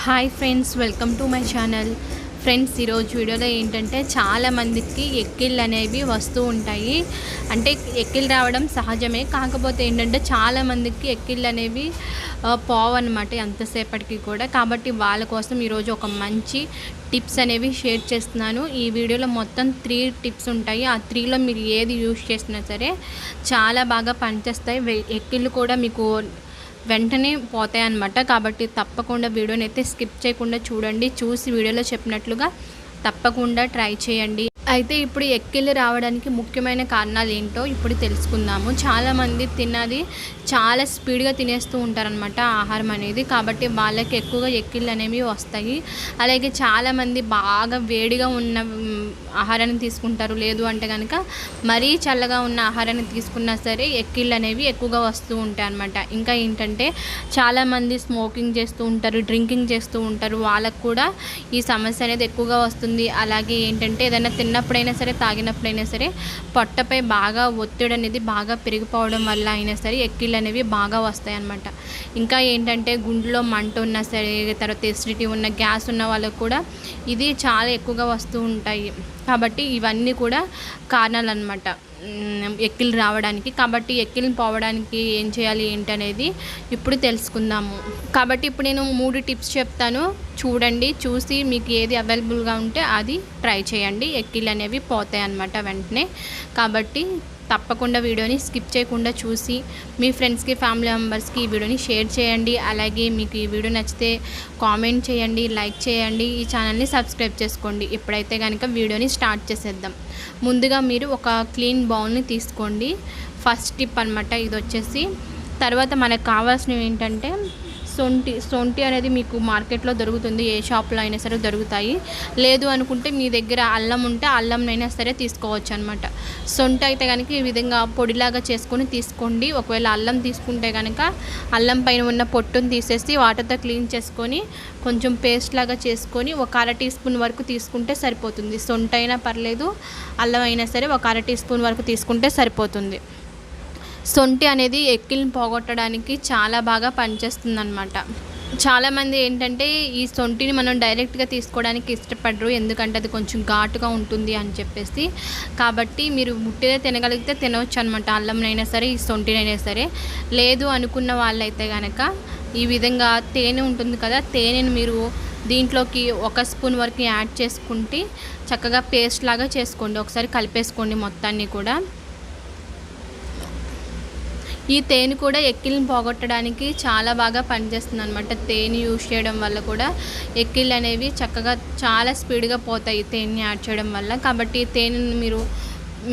Hi friends, welcome to my channel. Friends, ఈరోజు వీడియోలో ఏంటంటే చాలామందికి ఎక్కిళ్ళు అనేవి వస్తూ ఉంటాయి. అంటే ఎక్కిళ్ళు రావడం సహజమే, కాకపోతే ఏంటంటే చాలామందికి ఎక్కిళ్ళు అనేవి పోవన్నమాట ఎంతసేపటికి కూడా. కాబట్టి వాళ్ళ కోసం ఈరోజు ఒక మంచి టిప్స్ అనేవి షేర్ చేస్తున్నాను. ఈ వీడియోలో మొత్తం 3 టిప్స్ ఉంటాయి. ఆ 3లో మీరు ఏది యూజ్ చేసినా సరే చాలా బాగా పనిచేస్తాయి. ఎక్కిళ్ళు కూడా మీకు వెంటనే పోతాయి అన్నమాట. కాబట్టి తప్పకుండా వీడియోని అయితే స్కిప్ చేయకుండా చూడండి. చూసి వీడియోలో చెప్పినట్లుగా తప్పకుండా ట్రై చేయండి. అయితే ఇప్పుడు ఎక్కిళ్ళు రావడానికి ముఖ్యమైన కారణాలు ఏంటో ఇప్పుడు తెలుసుకుందాము. చాలామంది తిన్నది చాలా స్పీడ్గా తినేస్తూ ఉంటారనమాట ఆహారం అనేది. కాబట్టి వాళ్ళకి ఎక్కువగా ఎక్కిళ్ళు అనేవి వస్తాయి. అలాగే చాలామంది బాగా వేడిగా ఉన్న ఆహారాన్ని తీసుకుంటారు. లేదు అంటే కనుక మరీ చల్లగా ఉన్న ఆహారాన్ని తీసుకున్నా సరే ఎక్కిళ్ళు అనేవి ఎక్కువగా వస్తూ ఉంటాయి అన్నమాట. ఇంకా ఏంటంటే చాలామంది స్మోకింగ్ చేస్తూ ఉంటారు, డ్రింకింగ్ చేస్తూ ఉంటారు. వాళ్ళకు కూడా ఈ సమస్య అనేది ఎక్కువగా వస్తుంది. అలాగే ఏంటంటే ఏదైనా తిన్నప్పుడైనా సరే తాగినప్పుడైనా సరే పొట్టపై బాగా ఒత్తిడి అనేది బాగా పెరిగిపోవడం వల్ల అయినా సరే ఎక్కిళ్ళు అనేవి బాగా వస్తాయి అన్నమాట. ఇంకా ఏంటంటే గుండెలో మంట ఉన్నా సరే, తర్వాత ఎసిడిటీ ఉన్న గ్యాస్ ఉన్న వాళ్ళకు కూడా ఇది చాలా ఎక్కువగా వస్తూ ఉంటాయి. కాబట్టి ఇవన్నీ కూడా కారణాలు అన్నమాట ఎక్కిళ్ళు రావడానికి. కాబట్టి ఎక్కిళ్ళు పోవడానికి ఏం చేయాలి ఏంటనేది ఇప్పుడు తెలుసుకుందాము. కాబట్టి ఇప్పుడు నేను 3 టిప్స్ చెప్తాను, చూడండి. చూసి మీకు ఏది అవైలబుల్గా ఉంటే అది ట్రై చేయండి. ఎక్కిళ్ళు అనేవి పోతాయి అన్నమాట వెంటనే. కాబట్టి తప్పకుండా వీడియోని స్కిప్ చేయకుండా చూసి మీ ఫ్రెండ్స్కి, ఫ్యామిలీ మెంబర్స్కి ఈ వీడియోని షేర్ చేయండి. అలాగే మీకు ఈ వీడియో నచ్చితే కామెంట్ చేయండి, లైక్ చేయండి, ఈ ఛానల్ని సబ్స్క్రైబ్ చేసుకోండి. ఇప్పుడైతే కనుక వీడియోని స్టార్ట్ చేసేద్దాం. ముందుగా మీరు ఒక క్లీన్ బౌల్ని తీసుకోండి. ఫస్ట్ టిప్ అనమాట ఇది వచ్చేసి. తర్వాత మనకు కావాల్సినవి ఏంటంటే సొంటి అనేది మీకు మార్కెట్లో దొరుకుతుంది. ఏ షాప్లో అయినా సరే దొరుకుతాయి. లేదు అనుకుంటే మీ దగ్గర అల్లం ఉంటే అల్లంనైనా సరే తీసుకోవచ్చు అనమాట. సొంటి అయితే కనుక ఈ విధంగా పొడిలాగా చేసుకొని తీసుకోండి. ఒకవేళ అల్లం తీసుకుంటే కనుక అల్లం పైన ఉన్న పొట్టును తీసేసి వాటర్తో క్లీన్ చేసుకొని కొంచెం పేస్ట్ లాగా చేసుకొని ఒక 1/2 టీ స్పూన్ వరకు తీసుకుంటే సరిపోతుంది. సొంటి అయినా పర్లేదు, అల్లం అయినా సరే ఒక 1/2 టీ స్పూన్ వరకు తీసుకుంటే సరిపోతుంది. సొంటి అనేది ఎక్కిళ్ళని పోగొట్టడానికి చాలా బాగా పనిచేస్తుంది అన్నమాట. చాలామంది ఏంటంటే ఈ సొంటిని మనం డైరెక్ట్గా తీసుకోవడానికి ఇష్టపడరు, ఎందుకంటే అది కొంచెం ఘాటుగా ఉంటుంది అని చెప్పేసి. కాబట్టి మీరు ముట్టిదే తినగలిగితే తినవచ్చు అనమాట, అల్లంనైనా సరే ఈ సొంటినైనా సరే. లేదు అనుకున్న వాళ్ళైతే కనుక ఈ విధంగా తేనె ఉంటుంది కదా, తేనెను మీరు దీంట్లోకి 1 స్పూన్ వరకు యాడ్ చేసుకుంటే చక్కగా పేస్ట్ లాగా చేసుకోండి. ఒకసారి కలిపేసుకోండి మొత్తాన్ని కూడా. ఈ తేనె కూడా ఎక్కిళ్ళని పోగొట్టడానికి చాలా బాగా పనిచేస్తుంది అనమాట. తేనె యూజ్ చేయడం వల్ల కూడా ఎక్కిళ్ళు అనేవి చక్కగా చాలా స్పీడ్గా పోతాయి తేనెని యాడ్ చేయడం వల్ల. కాబట్టి తేనెని మీరు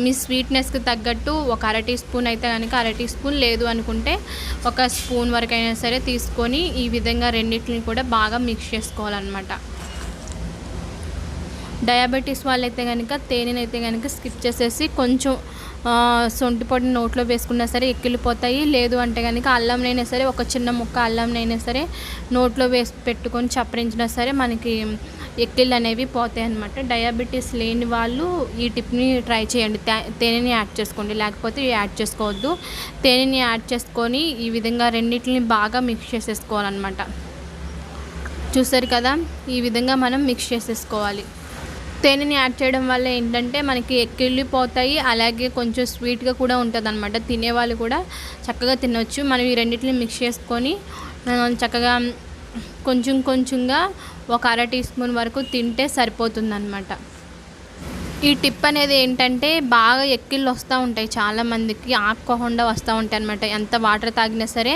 మీ స్వీట్నెస్కి తగ్గట్టు ఒక 1/2 టీ స్పూన్ అయితే కనుక 1/2 టీ స్పూన్, లేదు అనుకుంటే 1 స్పూన్ వరకు అయినా సరే తీసుకొని ఈ విధంగా రెండింటిని కూడా బాగా మిక్స్ చేసుకోవాలన్నమాట. డయాబెటీస్ వాళ్ళైతే కనుక తేనెనైతే కనుక స్కిప్ చేసేసి కొంచెం సొంటి పొడిని నోట్లో వేసుకున్నా సరే ఎక్కిళ్ళు పోతాయి. లేదు అంటే కనుక అల్లంనైనా సరే ఒక చిన్న ముక్క అల్లంనైనా సరే నోట్లో వేసి పెట్టుకొని చప్పరించినా సరే మనకి ఎక్కిళ్ళు అనేవి పోతాయి అన్నమాట. డయాబెటీస్ లేని వాళ్ళు ఈ టిప్ని ట్రై చేయండి. తేనెని యాడ్ చేసుకోండి, లేకపోతే యాడ్ చేసుకోవద్దు. తేనెని యాడ్ చేసుకొని ఈ విధంగా రెండింటిని బాగా మిక్స్ చేసేసుకోవాలన్నమాట. చూసారు కదా, ఈ విధంగా మనం మిక్స్ చేసేసుకోవాలి. తేనెని యాడ్ చేయడం వల్ల ఏంటంటే మనకి ఎక్కిళ్ళు పోతాయి, అలాగే కొంచెం స్వీట్గా కూడా ఉంటుంది అనమాట. తినేవాళ్ళు కూడా చక్కగా తినవచ్చు. మనం ఈ రెండింటిని మిక్స్ చేసుకొని చక్కగా కొంచెంగా ఒక 1/2 టీ స్పూన్ వరకు తింటే సరిపోతుందన్నమాట. ఈ టిప్ అనేది ఏంటంటే బాగా ఎక్కిళ్ళు వస్తూ ఉంటాయి చాలామందికి, ఆగకుండా వస్తూ ఉంటాయి అన్నమాట. ఎంత వాటర్ తాగినా సరే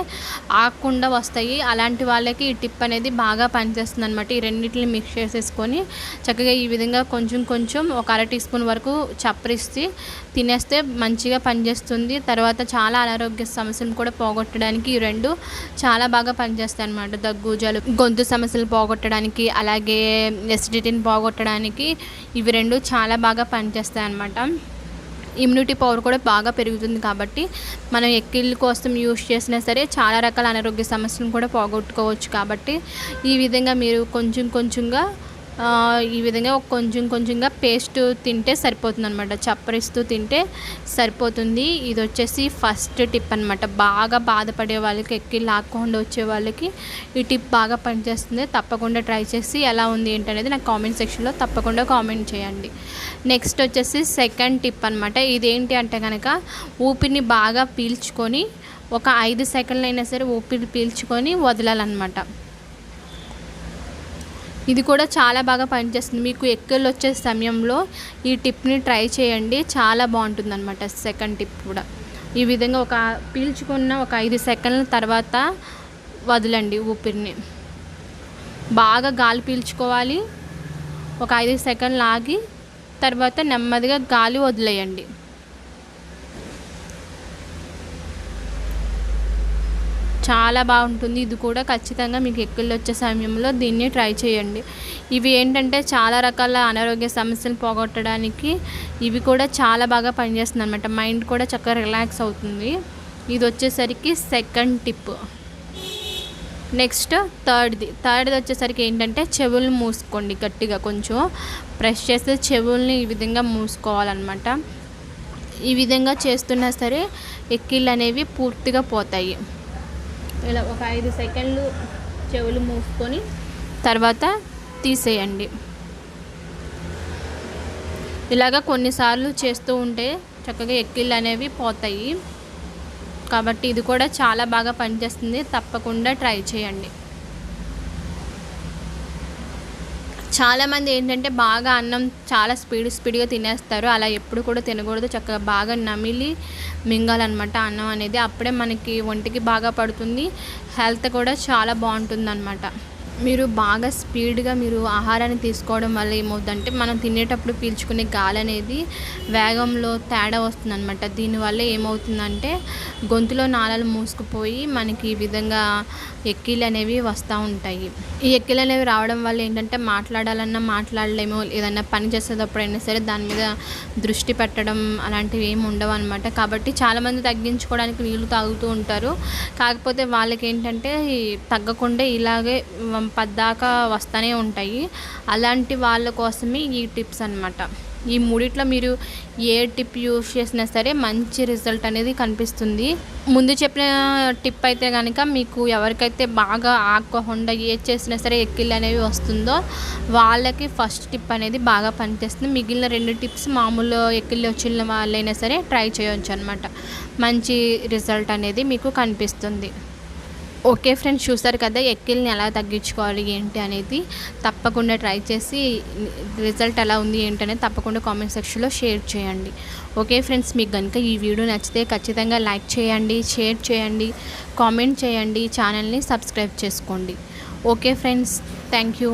ఆగకుండా వస్తాయి. అలాంటి వాళ్ళకి ఈ టిప్ అనేది బాగా పనిచేస్తుంది అనమాట. ఈ రెండింటిని మిక్స్ చేసేసుకొని చక్కగా ఈ విధంగా కొంచెం ఒక 1/2 టీ స్పూన్ వరకు చప్పరిస్తే తినేస్తే మంచిగా పనిచేస్తుంది. తర్వాత చాలా అనారోగ్య సమస్యలు కూడా పోగొట్టడానికి ఈ 2 చాలా బాగా పనిచేస్తాయి అన్నమాట. దగ్గు, జలుబు, గొంతు సమస్యలు పోగొట్టడానికి, అలాగే ఎసిడిటీని పోగొట్టడానికి ఇవి 2 చాలా బాగా పనిచేస్తాయి అన్నమాట. ఇమ్యూనిటీ పవర్ కూడా బాగా పెరుగుతుంది. కాబట్టి మనం ఎక్కిళ్ళ కోసం యూజ్ చేసినా సరే చాలా రకాల అనారోగ్య సమస్యలను కూడా పోగొట్టుకోవచ్చు. కాబట్టి ఈ విధంగా మీరు కొంచెంగా ఈ విధంగా కొంచెం కొంచెంగా పేస్ట్ తింటే సరిపోతుంది అనమాట, చప్పరిస్తూ తింటే సరిపోతుంది. ఇది వచ్చేసి ఫస్ట్ టిప్ అనమాట. బాగా బాధపడే వాళ్ళకి, ఎక్కిళ్ళు లాక్కుండా వచ్చే వాళ్ళకి ఈ టిప్ బాగా పనిచేస్తుంది. తప్పకుండా ట్రై చేసి ఎలా ఉంది ఏంటనేది నాకు కామెంట్ సెక్షన్లో తప్పకుండా కామెంట్ చేయండి. నెక్స్ట్ వచ్చేసి సెకండ్ టిప్ అనమాట. ఇదేంటి అంటే కనుక ఊపిరిని బాగా పీల్చుకొని ఒక 5 సెకండ్లు అయినా సరే ఊపిరి పీల్చుకొని వదలాలన్నమాట. ఇది కూడా చాలా బాగా పనిచేస్తుంది. మీకు ఎక్కిళ్ళు వచ్చే సమయంలో ఈ టిప్ని ట్రై చేయండి, చాలా బాగుంటుంది అనమాట. సెకండ్ టిప్ కూడా ఈ విధంగా పీల్చుకున్న ఒక 5 సెకండ్ల తర్వాత వదలండి ఊపిరిని. బాగా గాలి పీల్చుకోవాలి, ఒక 5 సెకండ్లు ఆగి తర్వాత నెమ్మదిగా గాలి వదిలేయండి. చాలా బాగుంటుంది. ఇది కూడా ఖచ్చితంగా మీకు ఎక్కిళ్ళు వచ్చే సమయంలో దీన్ని ట్రై చేయండి. ఇవి ఏంటంటే చాలా రకాల అనారోగ్య సమస్యలు పోగొట్టడానికి ఇవి కూడా చాలా బాగా పనిచేస్తుంది అనమాట. మైండ్ కూడా చక్కగా రిలాక్స్ అవుతుంది. ఇది వచ్చేసరికి సెకండ్ టిప్. నెక్స్ట్ థర్డ్ది వచ్చేసరికి ఏంటంటే చెవులు మూసుకోండి, గట్టిగా కొంచెం ప్రెస్ చేస్తే చెవుల్ని ఈ విధంగా మూసుకోవాలన్నమాట. ఈ విధంగా చేస్తున్నా సరే ఎక్కిళ్ళు అనేవి పూర్తిగా పోతాయి. ఇలా ఒక 5 సెకండ్లు చెవులు మూసుకొని తర్వాత తీసేయండి. ఇలాగ కొన్నిసార్లు చేస్తూ ఉంటే చక్కగా ఎక్కిళ్ళు అనేవి పోతాయి. కాబట్టి ఇది కూడా చాలా బాగా పనిచేస్తుంది, తప్పకుండా ట్రై చేయండి. చాలామంది ఏంటంటే బాగా అన్నం చాలా స్పీడ్గా తినేస్తారు. అలా ఎప్పుడు కూడా తినకూడదు. చక్కగా బాగా నమిలి మింగాలన్నమాట అన్నం అనేది. అప్పుడే మనకి ఒంటికి బాగా పడుతుంది, హెల్త్ కూడా చాలా బాగుంటుంది అన్నమాట. మీరు బాగా స్పీడ్గా మీరు ఆహారాన్ని తీసుకోవడం వల్ల ఏమవుతుందంటే మనం తినేటప్పుడు పీల్చుకునే గాలి అనేది వేగంలో తేడా వస్తుందన్నమాట. దీనివల్ల ఏమవుతుందంటే గొంతులో నాళాలు మూసుకుపోయి మనకి ఈ విధంగా ఎక్కిళ్ళు అనేవి వస్తూ ఉంటాయి. ఈ ఎక్కిళ్ళు అనేవి రావడం వల్ల ఏంటంటే మాట్లాడాలన్నా మాట్లాడలేము, ఏదన్నా పని చేసేటప్పుడైనా సరే దాని మీద దృష్టి పెట్టడం అలాంటివి ఏమి ఉండవు అనమాట. కాబట్టి చాలామంది తగ్గించుకోవడానికి నీళ్ళు తాగుతూ ఉంటారు. కాకపోతే వాళ్ళకి ఏంటంటే తగ్గకుండా ఇలాగే పద్దాకా వస్తూనే ఉంటాయి. అలాంటి వాళ్ళ కోసమే ఈ టిప్స్ అన్నమాట. ఈ మూడిట్లో మీరు ఏ టిప్ యూజ్ చేసినా సరే మంచి రిజల్ట్ అనేది కనిపిస్తుంది. ముందు చెప్పిన టిప్ అయితే కనుక మీకు ఎవరికైతే బాగా ఆగకుండా ఏది చేసినా సరే ఎక్కిళ్ళు అనేవి వస్తుందో వాళ్ళకి ఫస్ట్ టిప్ అనేది బాగా పనిచేస్తుంది. మిగిలిన 2 టిప్స్ మామూలు ఎక్కిళ్ళు వచ్చిన వాళ్ళైనా సరే ట్రై చేయవచ్చు అనమాట. మంచి రిజల్ట్ అనేది మీకు కనిపిస్తుంది. ఓకే ఫ్రెండ్స్, చూసారు కదా ఎక్కిళ్ళని ఎలా తగ్గించుకోవాలి ఏంటి అనేది. తప్పకుండా ట్రై చేసి రిజల్ట్ ఎలా ఉంది ఏంటి అనేది తప్పకుండా కామెంట్ సెక్షన్లో షేర్ చేయండి. ఓకే ఫ్రెండ్స్, మీకు కనుక ఈ వీడియో నచ్చితే ఖచ్చితంగా లైక్ చేయండి, షేర్ చేయండి, కామెంట్ చేయండి, ఛానల్ని సబ్స్క్రైబ్ చేసుకోండి. Okay friends, thank you.